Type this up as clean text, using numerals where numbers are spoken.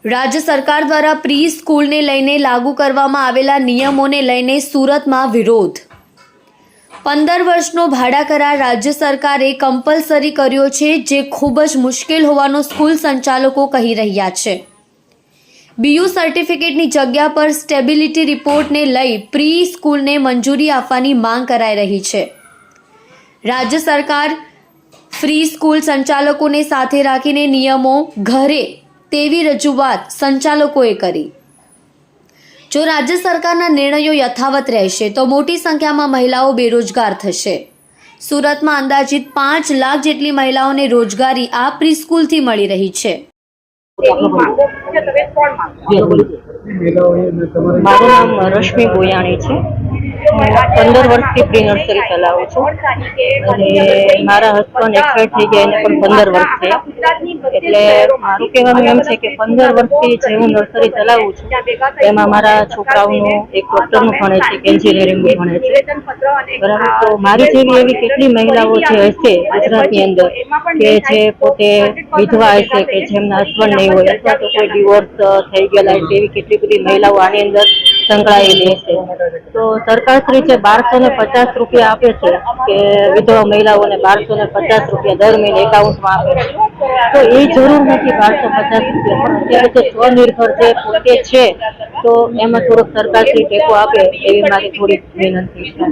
રાજ્ય સરકાર દ્વારા પ્રી સ્કૂલને લઈને લાગુ કરવામાં આવેલા નિયમોને લઈને સુરતમાં વિરોધ। 15 વર્ષનો ભાડા કરાર રાજ્ય સરકારે કમ્પલસરી કર્યો છે, જે ખૂબ જ મુશ્કેલ હોવાનું સ્કૂલ સંચાલકો કહી રહ્યા છે। બીયુ સર્ટિફિકેટની જગ્યા પર સ્ટેબિલિટી રિપોર્ટને લઈ પ્રી સ્કૂલને મંજૂરી આપવાની માંગ કરાઈ રહી છે। રાજ્ય સરકાર ફ્રી સ્કૂલ સંચાલકોને સાથે રાખીને નિયમો ઘરે તેવી રજૂઆત સંચાલકોએ કરી। જો રાજ્ય સરકારના નિર્ણયો યથાવત રહેશે તો મોટી સંખ્યામાં મહિલાઓ બેરોજગાર થશે। સુરતમાં અંદાજિત 5 લાખ જેટલી મહિલાઓને રોજગારી આ પ્રી સ્કૂલથી મળી રહી છે। મારું નામ રશ્મિ ગોયાણી છે। 15 વર્ષથી પ્રી નર્સરી ચલાવું છું અને મારા હસબન્ડ એક્સપાયર થઈ ગયા એને પણ 15 વર્ષ થયા। એટલે મારું કહેવાનું એમ છે કે 15 વર્ષથી જે હું નર્સરી ચલાવું છું એમાં મારા છોકરાઓનું એક ડૉક્ટરનું ભણે છે, એક એન્જિનિયરિંગનું ભણે છે, બરાબર। તો મારી જેવી એવી કેટલી મહિલાઓ જે હશે ગુજરાતની અંદર કે જે પોતે વિધવા હશે, કે જેમના હસબન્ડ નહીં હોય અથવા તો કોઈ ડિવોર્સ થઈ ગયેલા હશે, એવી કેટલી બધી મહિલાઓ આની અંદર સંકળાયેલી હશે। તો સરકારશ્રી જે 1250 રૂપિયા આપે છે કે વિધવા મહિલાઓને 1250 રૂપિયા દર મહિને એકાઉન્ટમાં આપે છે, તો એ જરૂર નથી 1250 રૂપિયા, પણ અત્યારે જે સ્વનિર્ભર જે પોતે છે તો એમાં થોડોક સરકારશ્રી ટેકો આપે એવી મારી થોડી વિનંતી છે।